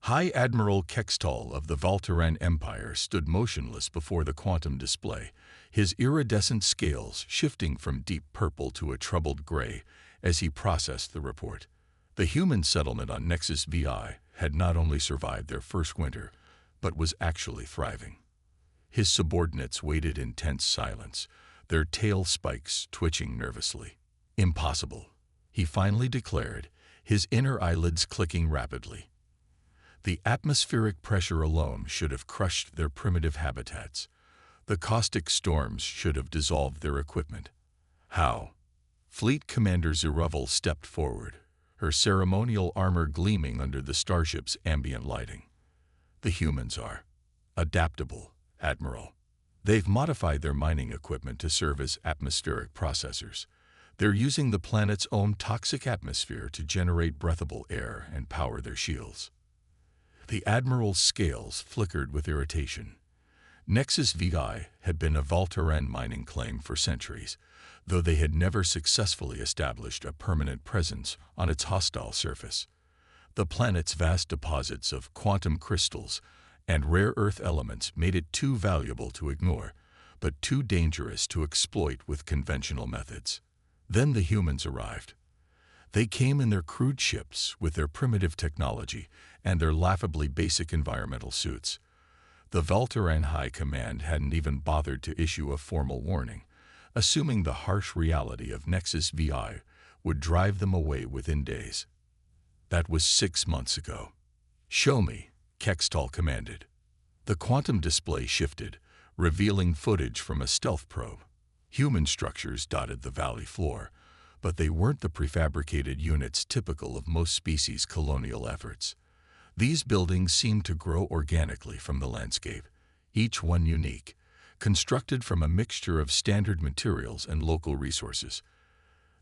High Admiral Kextol of the Valteran Empire stood motionless before the quantum display, his iridescent scales shifting from deep purple to a troubled gray as he processed the report. The human settlement on Nexus VI had not only survived their first winter, but was actually thriving. His subordinates waited in tense silence, their tail spikes twitching nervously. "Impossible," he finally declared, his inner eyelids clicking rapidly. The atmospheric pressure alone should have crushed their primitive habitats. The caustic storms should have dissolved their equipment. How? Fleet Commander Zeruvel stepped forward, her ceremonial armor gleaming under the starship's ambient lighting. "The humans are adaptable, Admiral. They've modified their mining equipment to serve as atmospheric processors. They're using the planet's own toxic atmosphere to generate breathable air and power their shields." The Admiral's scales flickered with irritation. Nexus VI had been a Valteran mining claim for centuries, though they had never successfully established a permanent presence on its hostile surface. The planet's vast deposits of quantum crystals and rare earth elements made it too valuable to ignore, but too dangerous to exploit with conventional methods. Then the humans arrived. They came in their crude ships with their primitive technology and their laughably basic environmental suits. The Valteran High Command hadn't even bothered to issue a formal warning, assuming the harsh reality of Nexus VI would drive them away within days. That was 6 months ago. "Show me," Kextol commanded. The quantum display shifted, revealing footage from a stealth probe. Human structures dotted the valley floor, but they weren't the prefabricated units typical of most species' colonial efforts. These buildings seemed to grow organically from the landscape, each one unique, constructed from a mixture of standard materials and local resources.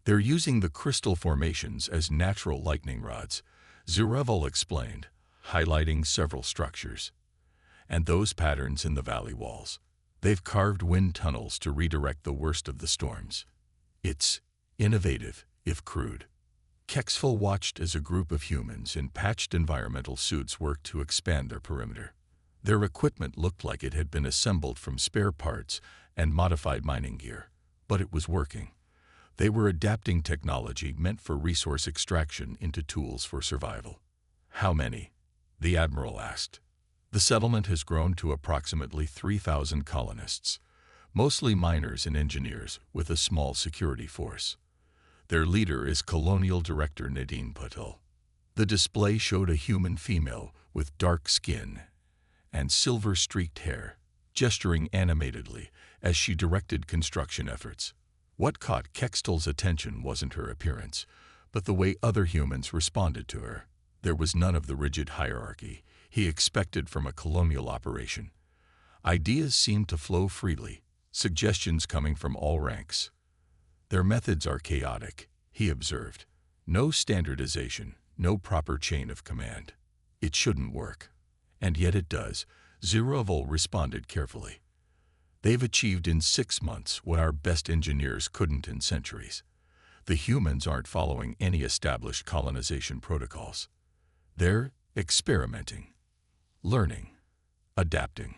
"They're using the crystal formations as natural lightning rods," Zeruvel explained, highlighting several structures. "And those patterns in the valley walls. They've carved wind tunnels to redirect the worst of the storms. It's innovative, if crude." Kextol watched as a group of humans in patched environmental suits worked to expand their perimeter. Their equipment looked like it had been assembled from spare parts and modified mining gear, but it was working. They were adapting technology meant for resource extraction into tools for survival. "How many?" the Admiral asked. "The settlement has grown to approximately 3,000 colonists, mostly miners and engineers with a small security force. Their leader is Colonial Director Nadine Patel." The display showed a human female with dark skin and silver-streaked hair, gesturing animatedly as she directed construction efforts. What caught Kextol's attention wasn't her appearance, but the way other humans responded to her. There was none of the rigid hierarchy he expected from a colonial operation. Ideas seemed to flow freely, suggestions coming from all ranks. "Their methods are chaotic," he observed. "No standardization, no proper chain of command. It shouldn't work. And yet it does," Zeruvel responded carefully. "They've achieved in 6 months what our best engineers couldn't in centuries. The humans aren't following any established colonization protocols. They're experimenting, learning, adapting."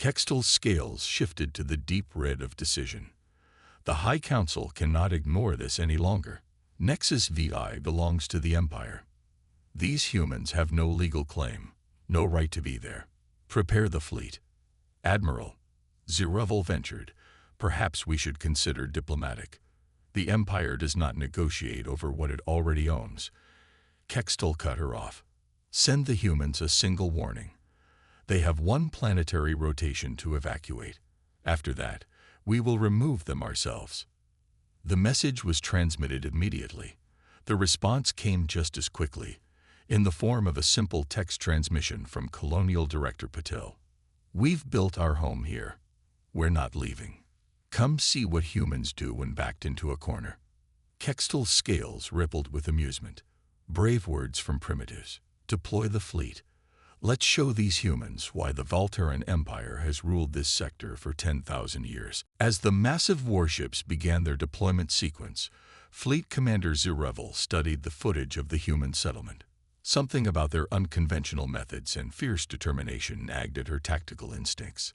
Kextol's scales shifted to the deep red of decision. The High Council cannot ignore this any longer. Nexus VI belongs to the Empire. These humans have no legal claim, no right to be there. Prepare the fleet. "Admiral," Zeruvel ventured, "perhaps we should consider diplomatic. The Empire does not negotiate over what it already owns." Kextol cut her off. "Send the humans a single warning. They have 1 planetary rotation to evacuate. After that, we will remove them ourselves." The message was transmitted immediately. The response came just as quickly, in the form of a simple text transmission from Colonial Director Patel. "We've built our home here. We're not leaving. Come see what humans do when backed into a corner." Kextol's scales rippled with amusement. Brave words from primitives. Deploy the fleet. Let's show these humans why the Valteran Empire has ruled this sector for 10,000 years. As the massive warships began their deployment sequence, Fleet Commander Zeruvel studied the footage of the human settlement. Something about their unconventional methods and fierce determination nagged at her tactical instincts.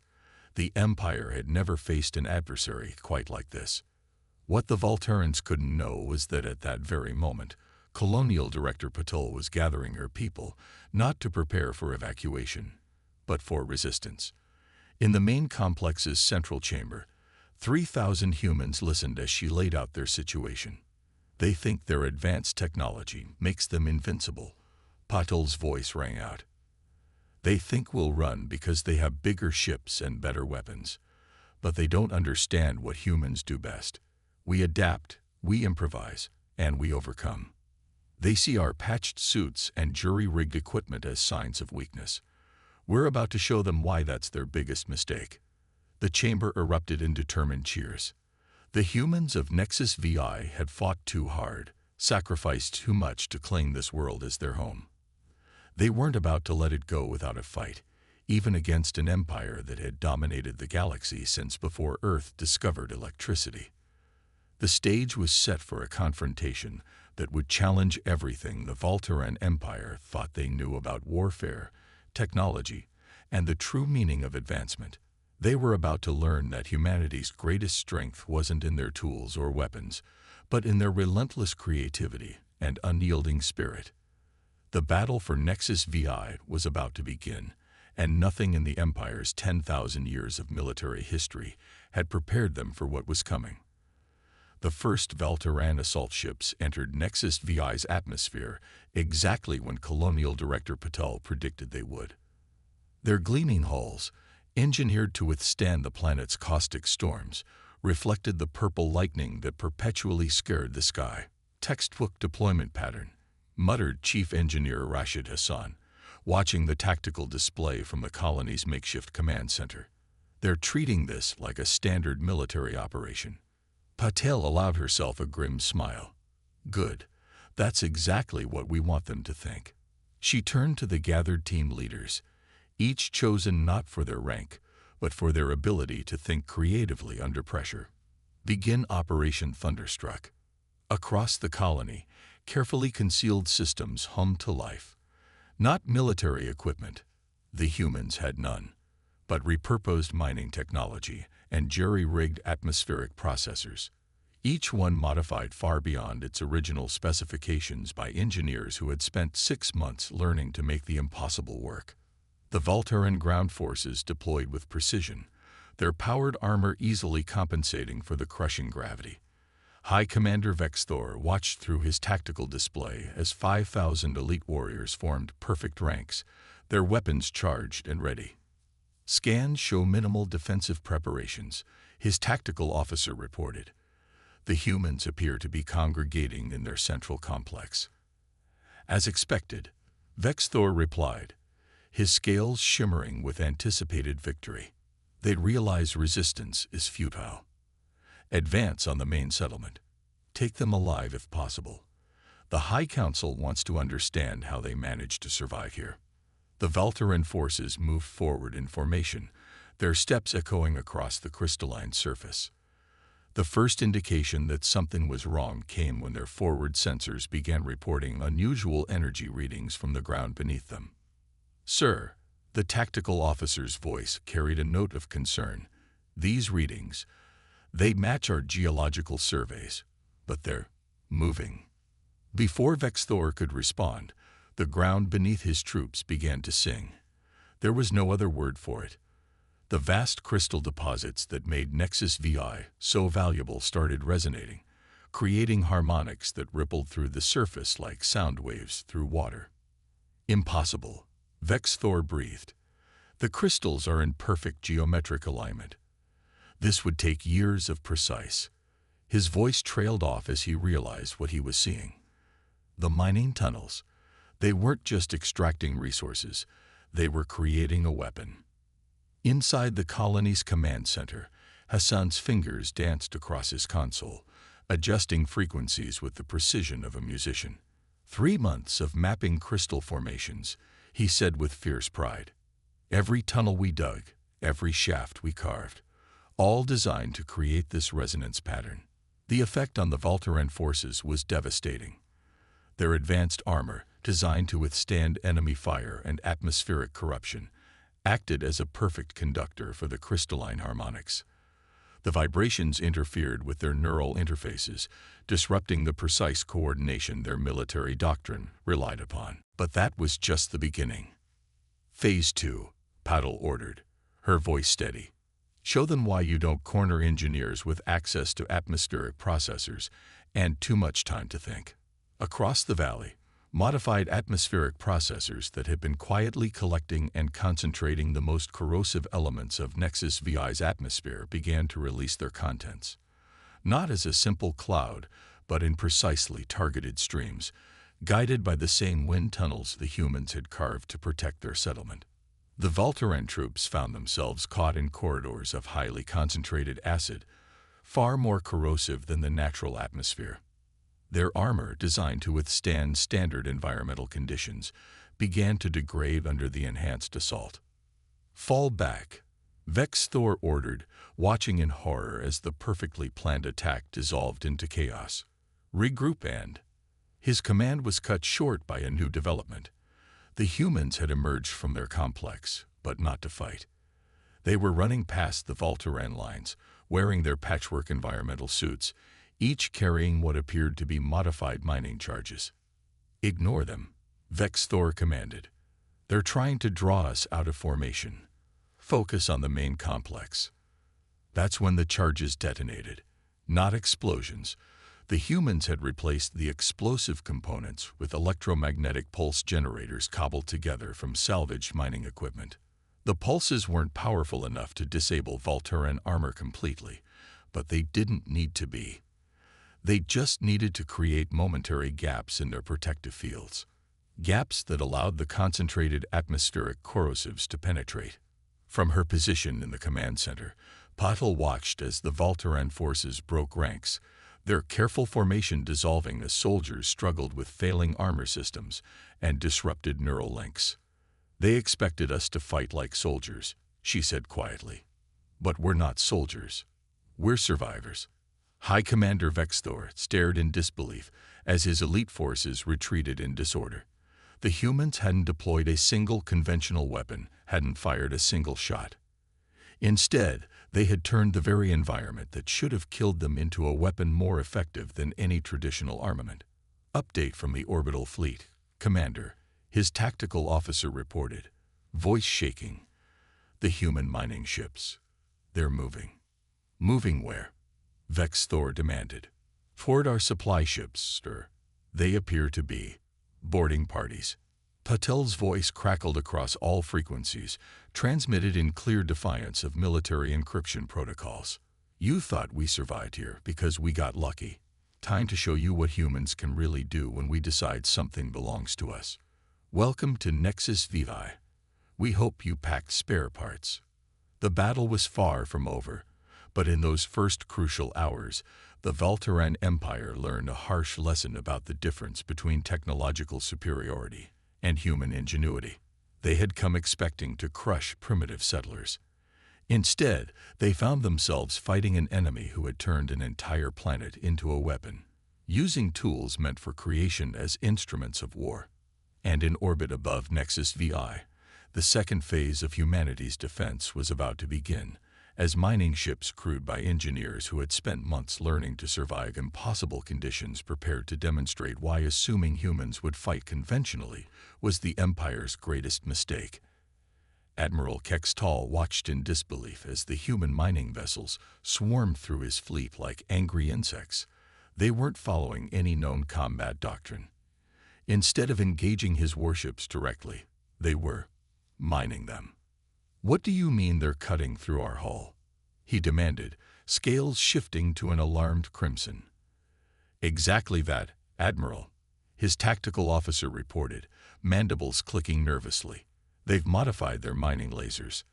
The Empire had never faced an adversary quite like this. What the Volterrans couldn't know was that at that very moment, Colonial Director Patel was gathering her people, not to prepare for evacuation, but for resistance. In the main complex's central chamber, 3,000 humans listened as she laid out their situation. They think their advanced technology makes them invincible. Patel's voice rang out. They think we'll run because they have bigger ships and better weapons. But they don't understand what humans do best. We adapt, we improvise, and we overcome. They see our patched suits and jury-rigged equipment as signs of weakness. We're about to show them why that's their biggest mistake. The chamber erupted in determined cheers. The humans of Nexus VI had fought too hard, sacrificed too much to claim this world as their home. They weren't about to let it go without a fight, even against an empire that had dominated the galaxy since before Earth discovered electricity. The stage was set for a confrontation that would challenge everything the Volterran Empire thought they knew about warfare, technology, and the true meaning of advancement. They were about to learn that humanity's greatest strength wasn't in their tools or weapons, but in their relentless creativity and unyielding spirit. The battle for Nexus VI was about to begin, and nothing in the Empire's 10,000 years of military history had prepared them for what was coming. The first Volterran assault ships entered Nexus VI's atmosphere exactly when Colonial Director Patel predicted they would. Their gleaming hulls, engineered to withstand the planet's caustic storms, reflected the purple lightning that perpetually scared the sky. Textbook deployment pattern, muttered Chief Engineer Rashid Hassan, watching the tactical display from the colony's makeshift command center. They're treating this like a standard military operation. Patel allowed herself a grim smile. Good. That's exactly what we want them to think. She turned to the gathered team leaders, each chosen not for their rank, but for their ability to think creatively under pressure. Begin Operation Thunderstruck. Across the colony, carefully concealed systems hummed to life. Not military equipment. The humans had none, but repurposed mining technology and jury-rigged atmospheric processors, each one modified far beyond its original specifications by engineers who had spent 6 months learning to make the impossible work. The Volterran ground forces deployed with precision, their powered armor easily compensating for the crushing gravity. High Commander Vexthor watched through his tactical display as 5,000 elite warriors formed perfect ranks, their weapons charged and ready. Scans show minimal defensive preparations, his tactical officer reported. The humans appear to be congregating in their central complex. As expected, Vexthor replied, his scales shimmering with anticipated victory. They'd realize resistance is futile. Advance on the main settlement. Take them alive if possible. The High Council wants to understand how they managed to survive here. The Volterran forces moved forward in formation, their steps echoing across the crystalline surface. The first indication that something was wrong came when their forward sensors began reporting unusual energy readings from the ground beneath them. Sir, the tactical officer's voice carried a note of concern. These readings, they match our geological surveys, but they're moving. Before Vexthor could respond, the ground beneath his troops began to sing. There was no other word for it. The vast crystal deposits that made Nexus VI so valuable started resonating, creating harmonics that rippled through the surface like sound waves through water. Impossible, Vexthor breathed. The crystals are in perfect geometric alignment. This would take years of precise. His voice trailed off as he realized what he was seeing. The mining tunnels. They weren't just extracting resources, they were creating a weapon. Inside the colony's command center, Hassan's fingers danced across his console, adjusting frequencies with the precision of a musician. 3 months of mapping crystal formations, he said with fierce pride. Every tunnel we dug, every shaft we carved, all designed to create this resonance pattern. The effect on the Volterran forces was devastating. Their advanced armor, designed to withstand enemy fire and atmospheric corruption, acted as a perfect conductor for the crystalline harmonics. The vibrations interfered with their neural interfaces, disrupting the precise coordination their military doctrine relied upon. But that was just the beginning. Phase 2, Paddle ordered, her voice steady. Show them why you don't corner engineers with access to atmospheric processors and too much time to think. Across the valley, modified atmospheric processors that had been quietly collecting and concentrating the most corrosive elements of Nexus VI's atmosphere began to release their contents. Not as a simple cloud, but in precisely targeted streams, guided by the same wind tunnels the humans had carved to protect their settlement. The Voltaren troops found themselves caught in corridors of highly concentrated acid, far more corrosive than the natural atmosphere. Their armor, designed to withstand standard environmental conditions, began to degrade under the enhanced assault. Fall back, Vex Thor ordered, watching in horror as the perfectly planned attack dissolved into chaos. Regroup and... His command was cut short by a new development. The humans had emerged from their complex, but not to fight. They were running past the Voltaren lines, wearing their patchwork environmental suits, each carrying what appeared to be modified mining charges. Ignore them, Vex Thor commanded. They're trying to draw us out of formation. Focus on the main complex. That's when the charges detonated. Not explosions. The humans had replaced the explosive components with electromagnetic pulse generators cobbled together from salvaged mining equipment. The pulses weren't powerful enough to disable Voltaren armor completely, but they didn't need to be. They just needed to create momentary gaps in their protective fields. Gaps that allowed the concentrated atmospheric corrosives to penetrate. From her position in the command center, Patel watched as the Voltaren forces broke ranks, their careful formation dissolving as soldiers struggled with failing armor systems and disrupted neural links. They expected us to fight like soldiers, she said quietly. But we're not soldiers. We're survivors. High Commander Vex Thor stared in disbelief as his elite forces retreated in disorder. The humans hadn't deployed a single conventional weapon, hadn't fired a single shot. Instead, they had turned the very environment that should have killed them into a weapon more effective than any traditional armament. Update from the orbital fleet. Commander, his tactical officer reported, voice shaking. The human mining ships. They're moving. Moving where? Vex Thor demanded. Toward our supply ships, sir. They appear to be boarding parties. Patel's voice crackled across all frequencies, transmitted in clear defiance of military encryption protocols. You thought we survived here because we got lucky. Time to show you what humans can really do when we decide something belongs to us. Welcome to Nexus VI. We hope you packed spare parts. The battle was far from over, but in those first crucial hours, the Voltaren Empire learned a harsh lesson about the difference between technological superiority and human ingenuity. They had come expecting to crush primitive settlers. Instead, they found themselves fighting an enemy who had turned an entire planet into a weapon, using tools meant for creation as instruments of war. And in orbit above Nexus VI, the second phase of humanity's defense was about to begin, as mining ships crewed by engineers who had spent months learning to survive impossible conditions prepared to demonstrate why assuming humans would fight conventionally was the Empire's greatest mistake. Admiral Kextal watched in disbelief as the human mining vessels swarmed through his fleet like angry insects. They weren't following any known combat doctrine. Instead of engaging his warships directly, they were mining them. What do you mean they're cutting through our hull? He demanded, scales shifting to an alarmed crimson. Exactly that, Admiral, his tactical officer reported, mandibles clicking nervously. They've modified their mining lasers.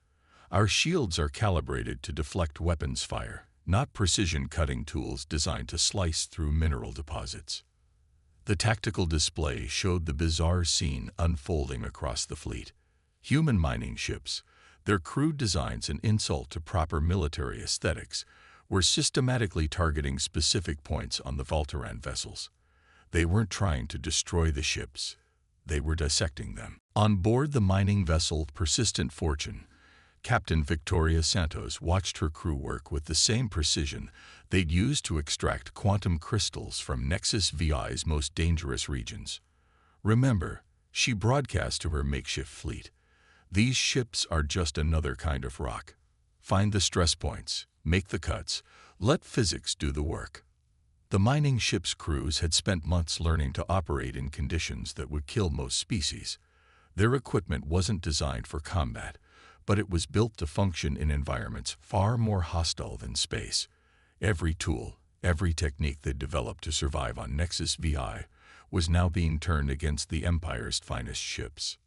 Our shields are calibrated to deflect weapons fire, not precision cutting tools designed to slice through mineral deposits. The tactical display showed the bizarre scene unfolding across the fleet. Human mining ships, their crude designs an insult to proper military aesthetics, were systematically targeting specific points on the Voltaren vessels. They weren't trying to destroy the ships. They were dissecting them. On board the mining vessel Persistent Fortune, Captain Victoria Santos watched her crew work with the same precision they'd used to extract quantum crystals from Nexus VI's most dangerous regions. Remember, she broadcast to her makeshift fleet, "These ships are just another kind of rock. Find the stress points, make the cuts, let physics do the work." The mining ship's crews had spent months learning to operate in conditions that would kill most species. Their equipment wasn't designed for combat, but it was built to function in environments far more hostile than space. Every tool, every technique they'd developed to survive on Nexus VI was now being turned against the Empire's finest ships.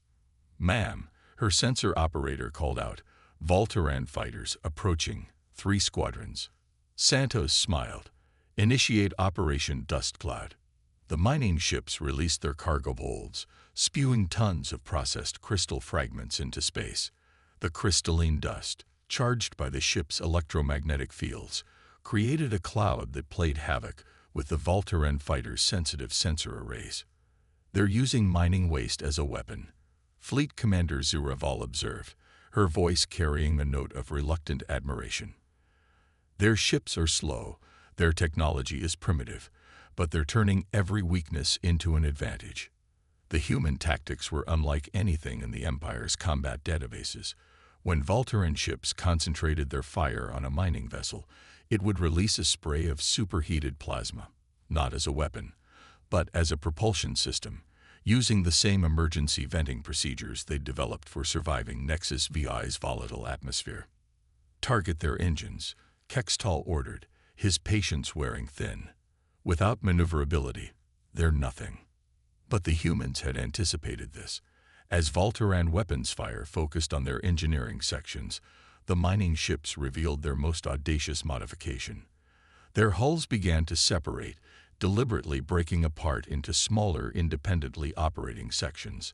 "Ma'am," her sensor operator called out, "Voltaran fighters approaching, 3 squadrons." Santos smiled. "Initiate Operation Dust Cloud." The mining ships released their cargo holds, spewing tons of processed crystal fragments into space. The crystalline dust, charged by the ship's electromagnetic fields, created a cloud that played havoc with the Voltaran fighters' sensitive sensor arrays. "They're using mining waste as a weapon," Fleet Commander Zuraval observed, her voice carrying a note of reluctant admiration. "Their ships are slow, their technology is primitive, but they're turning every weakness into an advantage." The human tactics were unlike anything in the Empire's combat databases. When Voltaran ships concentrated their fire on a mining vessel, it would release a spray of superheated plasma, not as a weapon, but as a propulsion system, using the same emergency venting procedures they'd developed for surviving Nexus VI's volatile atmosphere. "Target their engines," Kextal ordered, his patience wearing thin. "Without maneuverability, they're nothing." But the humans had anticipated this. As Voltaran weapons fire focused on their engineering sections, the mining ships revealed their most audacious modification. Their hulls began to separate, deliberately breaking apart into smaller, independently operating sections.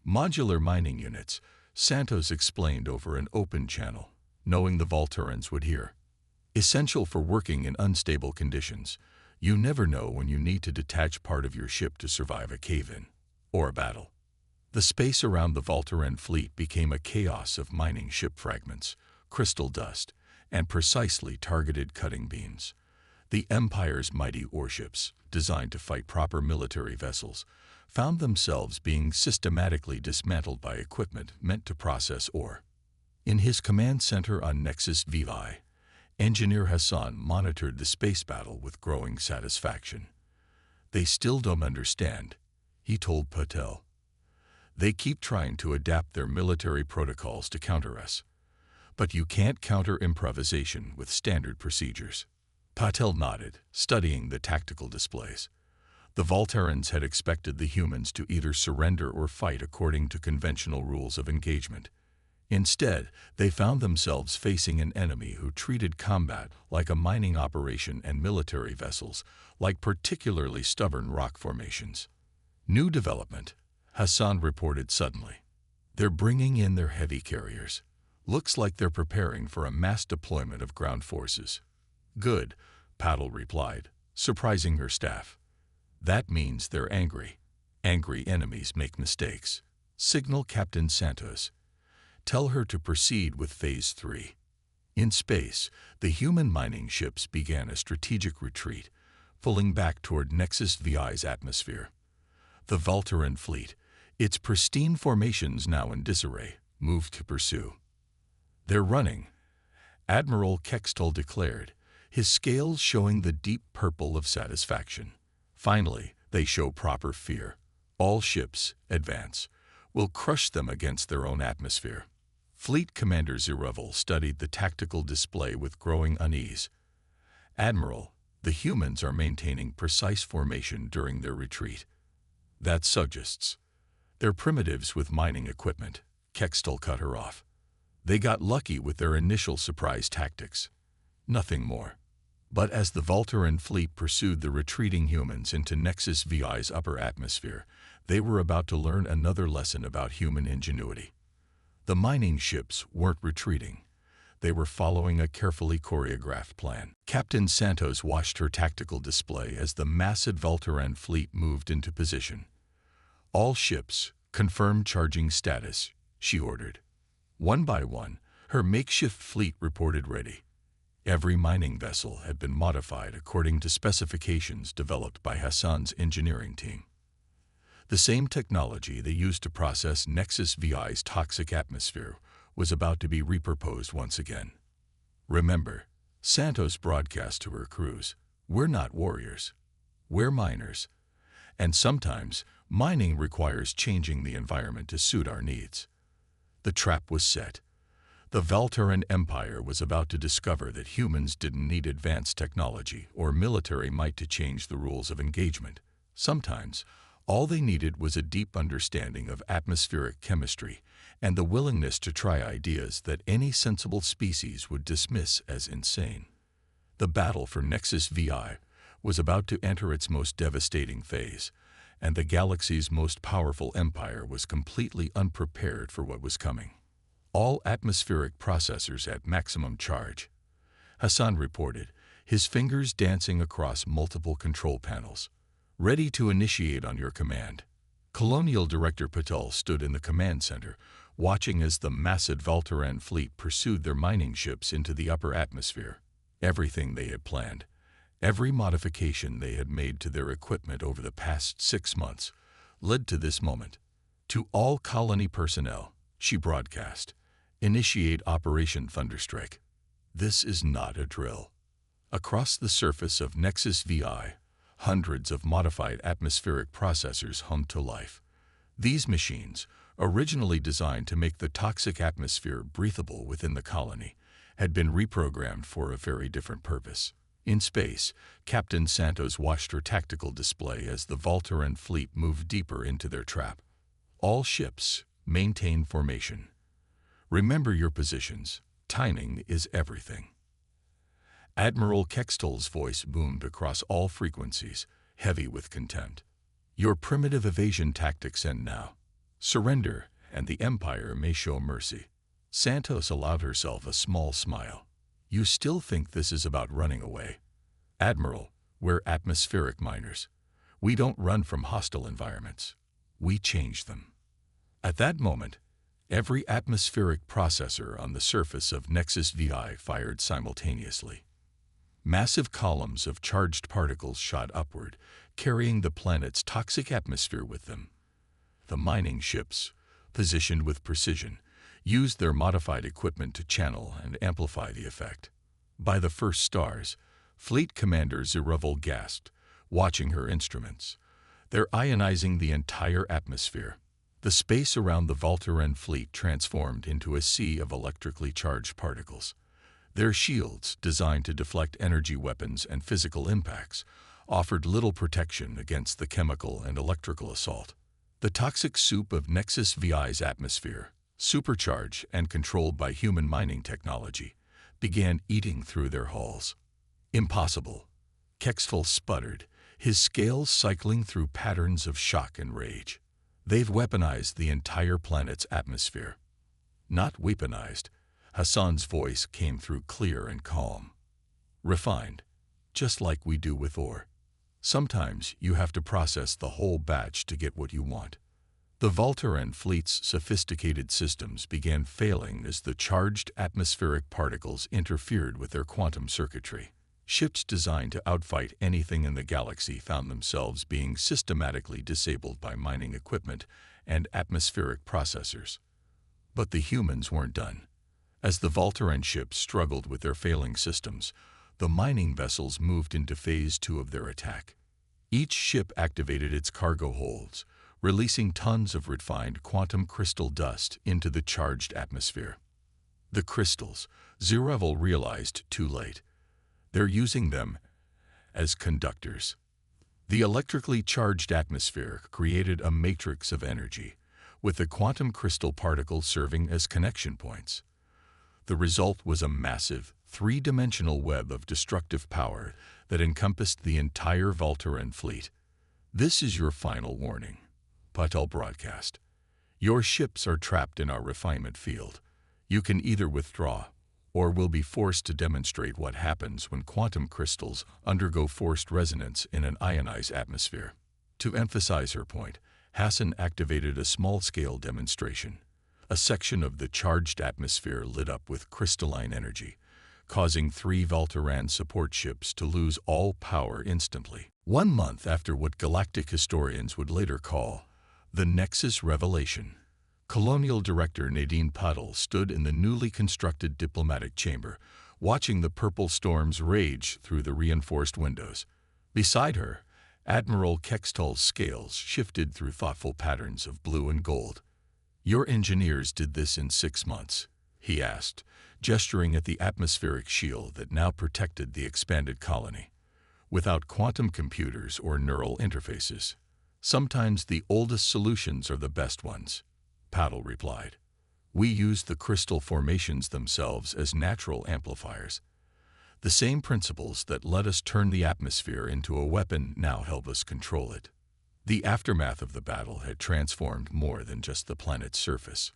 "Modular mining units," Santos explained over an open channel, knowing the Voltarans would hear. "Essential for working in unstable conditions. You never know when you need to detach part of your ship to survive a cave-in or a battle." The space around the Voltaran fleet became a chaos of mining ship fragments, crystal dust, and precisely targeted cutting beams. The Empire's mighty warships, designed to fight proper military vessels, found themselves being systematically dismantled by equipment meant to process ore. In his command center on Nexus VI, Engineer Hassan monitored the space battle with growing satisfaction. "They still don't understand," he told Patel. "They keep trying to adapt their military protocols to counter us. But you can't counter improvisation with standard procedures." Patel nodded, studying the tactical displays. The Voltarans had expected the humans to either surrender or fight according to conventional rules of engagement. Instead, they found themselves facing an enemy who treated combat like a mining operation and military vessels like particularly stubborn rock formations. "New development," Hassan reported suddenly. "They're bringing in their heavy carriers. Looks like they're preparing for a mass deployment of ground forces." "Good," Patel replied, surprising her staff. "That means they're angry. Angry enemies make mistakes. Signal Captain Santos. Tell her to proceed with Phase 3. In space, the human mining ships began a strategic retreat, pulling back toward Nexus VI's atmosphere. The Voltaran fleet, its pristine formations now in disarray, moved to pursue. "They're running," Admiral Kextal declared, his scales showing the deep purple of satisfaction. "Finally, they show proper fear. All ships, advance. We'll crush them against their own atmosphere." Fleet Commander Zirevel studied the tactical display with growing unease. "Admiral, the humans are maintaining precise formation during their retreat." "That suggests they're primitives with mining equipment," Kextal cut her off. "They got lucky with their initial surprise tactics. Nothing more." But as the Voltaran fleet pursued the retreating humans into Nexus VI's upper atmosphere, they were about to learn another lesson about human ingenuity. The mining ships weren't retreating. They were following a carefully choreographed plan. Captain Santos watched her tactical display as the massive Voltaran fleet moved into position. All ships, confirm charging status, she ordered. One by one, her makeshift fleet reported ready. Every mining vessel had been modified according to specifications developed by Hassan's engineering team. The same technology they used to process Nexus VI's toxic atmosphere was about to be repurposed once again. Remember, Santos broadcast to her crews, "We're not warriors. We're miners. And sometimes, mining requires changing the environment to suit our needs." The trap was set. The Valteran Empire was about to discover that humans didn't need advanced technology or military might to change the rules of engagement. Sometimes, all they needed was a deep understanding of atmospheric chemistry and the willingness to try ideas that any sensible species would dismiss as insane. The battle for Nexus VI was about to enter its most devastating phase, and the galaxy's most powerful empire was completely unprepared for what was coming. All atmospheric processors at maximum charge, Hassan reported, his fingers dancing across multiple control panels. "Ready to initiate on your command." Colonial Director Patel stood in the command center, watching as the massive Valteran fleet pursued their mining ships into the upper atmosphere. Everything they had planned, every modification they had made to their equipment over the past 6 months, led to this moment. "To all colony personnel," she broadcast, "initiate Operation Thunderstrike. This is not a drill." Across the surface of Nexus VI, hundreds of modified atmospheric processors hummed to life. These machines, originally designed to make the toxic atmosphere breathable within the colony, had been reprogrammed for a very different purpose. In space, Captain Santos watched her tactical display as the Valteran fleet moved deeper into their trap. "All ships, maintain formation. Remember your positions. Timing is everything." Admiral Kextol's voice boomed across all frequencies, heavy with contempt. "Your primitive evasion tactics end now. Surrender, and the Empire may show mercy." Santos allowed herself a small smile. "You still think this is about running away?" "Admiral, we're atmospheric miners. We don't run from hostile environments. We change them." At that moment, every atmospheric processor on the surface of Nexus VI fired simultaneously. Massive columns of charged particles shot upward, carrying the planet's toxic atmosphere with them. The mining ships, positioned with precision, used their modified equipment to channel and amplify the effect. By the first stars, Fleet Commander Zerubbabel gasped, watching her instruments. "They're ionizing the entire atmosphere." The space around the Valteran fleet transformed into a sea of electrically charged particles. Their shields, designed to deflect energy weapons and physical impacts, offered little protection against the chemical and electrical assault. The toxic soup of Nexus VI's atmosphere, supercharged and controlled by human mining technology, began eating through their hulls. "Impossible," Kextol sputtered, his scales cycling through patterns of shock and rage. "They've weaponized the entire planet's atmosphere." "Not weaponized," Hassan's voice came through clear and calm. "Refined, just like we do with ore. Sometimes you have to process the whole batch to get what you want." The Valteran fleet's sophisticated systems began failing as the charged atmospheric particles interfered with their quantum circuitry. Ships designed to outfight anything in the galaxy found themselves being systematically disabled by mining equipment and atmospheric processors. But the humans weren't done. As the Valteran ships struggled with their failing systems, the mining vessels moved into Phase 2 of their attack. Each ship activated its cargo holds, releasing tons of refined quantum crystal dust into the charged atmosphere. The crystals, Zerubbabel realized too late. They're using them as conductors. The electrically charged atmosphere created a matrix of energy, with the quantum crystal particles serving as connection points. The result was a massive, three-dimensional web of destructive power that encompassed the entire Valteran fleet. "This is your final warning," Patel broadcast. "Your ships are trapped in our refinement field. You can either withdraw, or will be forced to demonstrate what happens when quantum crystals undergo forced resonance in an ionized atmosphere." To emphasize her point, Hassan activated a small-scale demonstration. A section of the charged atmosphere lit up with crystalline energy, causing 3 Volteran support ships to lose all power instantly. 1 month after what galactic historians would later call the Nexus Revelation, Colonial Director Nadine Patel stood in the newly constructed diplomatic chamber, watching the purple storms rage through the reinforced windows. Beside her, Admiral Kextol's scales shifted through thoughtful patterns of blue and gold. "Your engineers did this in 6 months," he asked, gesturing at the atmospheric shield that now protected the expanded colony. "Without quantum computers or neural interfaces. Sometimes the oldest solutions are the best ones," Patel replied. "We used the crystal formations themselves as natural amplifiers. The same principles that let us turn the atmosphere into a weapon now help us control it." The aftermath of the battle had transformed more than just the planet's surface.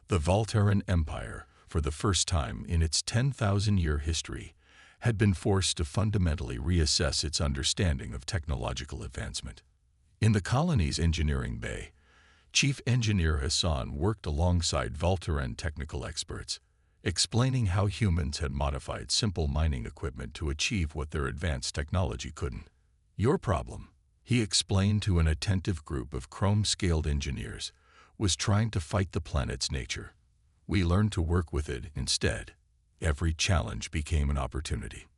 The Volteran Empire, for the first time in its 10,000-year history, had been forced to fundamentally reassess its understanding of technological advancement. In the colony's engineering bay, Chief Engineer Hassan worked alongside Volteran technical experts, explaining how humans had modified simple mining equipment to achieve what their advanced technology couldn't. "Your problem," he explained to an attentive group of chrome-scaled engineers, "was trying to fight the planet's nature. We learned to work with it instead. Every challenge became an opportunity."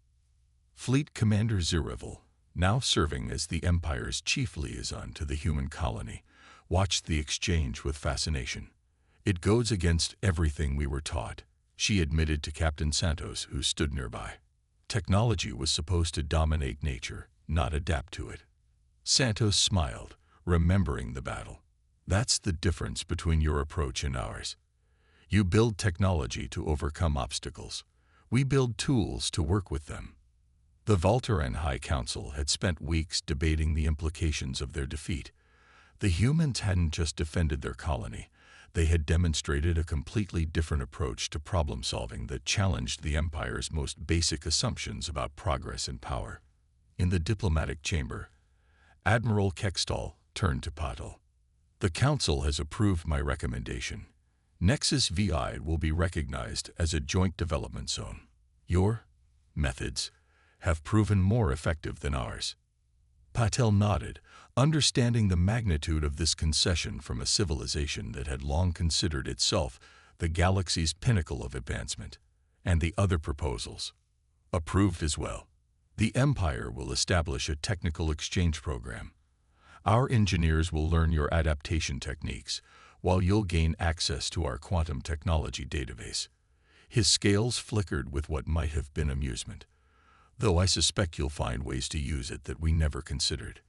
Fleet Commander Ziravel, now serving as the Empire's chief liaison to the human colony, watched the exchange with fascination. "It goes against everything we were taught," she admitted to Captain Santos, who stood nearby. "Technology was supposed to dominate nature, not adapt to it." Santos smiled, remembering the battle. "That's the difference between your approach and ours. You build technology to overcome obstacles. We build tools to work with them." The Volteran High Council had spent weeks debating the implications of their defeat. The humans hadn't just defended their colony, they had demonstrated a completely different approach to problem-solving that challenged the Empire's most basic assumptions about progress and power. In the diplomatic chamber, Admiral Kextol turned to Patel. "The Council has approved my recommendation. Nexus VI will be recognized as a joint development zone. Your methods have proven more effective than ours." Patel nodded, understanding the magnitude of this concession from a civilization that had long considered itself the galaxy's pinnacle of advancement. "And the other proposals?" "Approved as well. The Empire will establish a technical exchange program. Our engineers will learn your adaptation techniques, while you'll gain access to our quantum technology database." His scales flickered with what might have been amusement. "Though I suspect you'll find ways to use it that we never considered."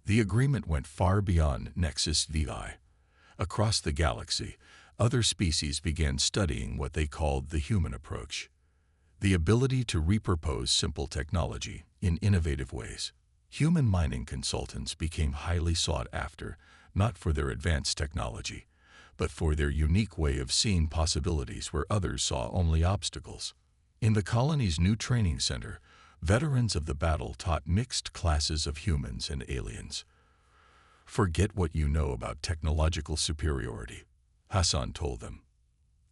The agreement went far beyond Nexus VI. Across the galaxy, other species began studying what they called the human approach, the ability to repurpose simple technology in innovative ways. Human mining consultants became highly sought after, not for their advanced technology, but for their unique way of seeing possibilities where others saw only obstacles. In the colony's new training center, veterans of the battle taught mixed classes of humans and aliens. "Forget what you know about technological superiority," Hassan told them.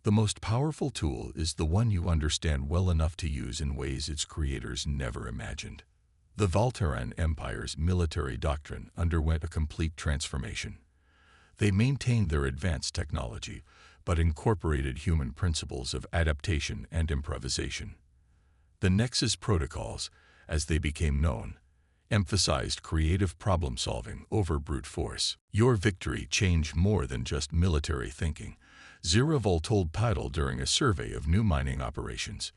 "The most powerful tool is the one you understand well enough to use in ways its creators never imagined." The Volteran Empire's military doctrine underwent a complete transformation. They maintained their advanced technology, but incorporated human principles of adaptation and improvisation. The Nexus Protocols, as they became known, emphasized creative problem-solving over brute force. "Your victory changed more than just military thinking," Ziravel told Patel during a survey of new mining operations.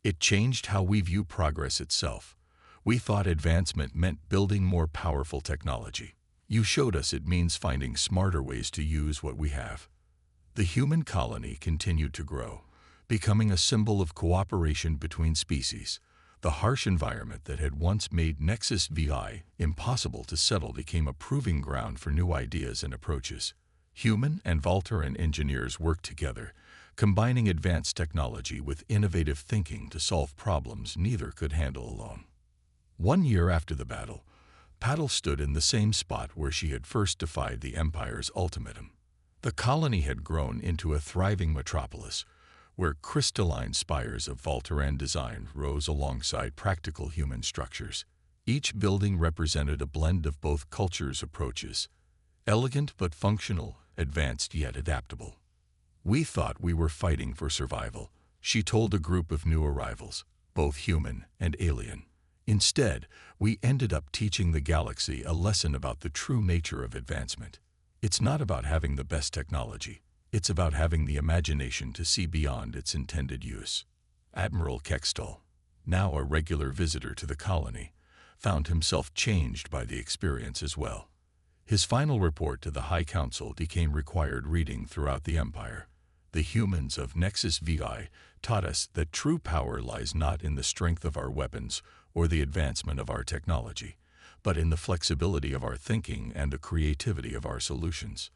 "It changed how we view progress itself. We thought advancement meant building more powerful technology. You showed us it means finding smarter ways to use what we have." The human colony continued to grow, becoming a symbol of cooperation between species. The harsh environment that had once made Nexus VI impossible to settle became a proving ground for new ideas and approaches. Human and Volteran engineers worked together, combining advanced technology with innovative thinking to solve problems neither could handle alone. 1 year after the battle, paddle stood in the same spot where she had first defied the Empire's ultimatum. The colony had grown into a thriving metropolis, where crystalline spires of Voltaran design rose alongside practical human structures. Each building represented a blend of both cultures' approaches, elegant but functional, advanced yet adaptable. "We thought we were fighting for survival," she told a group of new arrivals, both human and alien. "Instead, we ended up teaching the galaxy a lesson about the true nature of advancement. It's not about having the best technology. It's about having the imagination to see beyond its intended use." Admiral Kextall, now a regular visitor to the colony, found himself changed by the experience as well. His final report to the High Council became required reading throughout the Empire. "The humans of Nexus VI taught us that true power lies not in the strength of our weapons or the advancement of our technology, but in the flexibility of our thinking and the creativity of our solutions."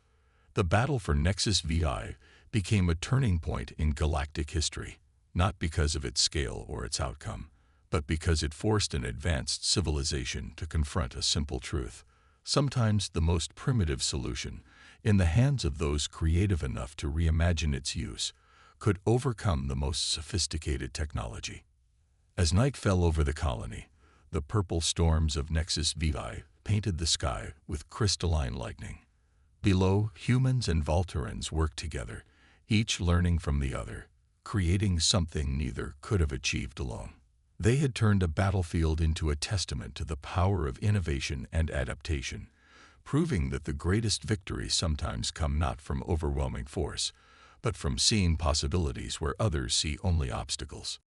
The battle for Nexus VI became a turning point in galactic history, not because of its scale or its outcome, but because it forced an advanced civilization to confront a simple truth. Sometimes the most primitive solution, in the hands of those creative enough to reimagine its use, could overcome the most sophisticated technology. As night fell over the colony, the purple storms of Nexus VI painted the sky with crystalline lightning. Below, humans and Voltarans worked together, each learning from the other, creating something neither could have achieved alone. They had turned a battlefield into a testament to the power of innovation and adaptation, proving that the greatest victories sometimes come not from overwhelming force, but from seeing possibilities where others see only obstacles.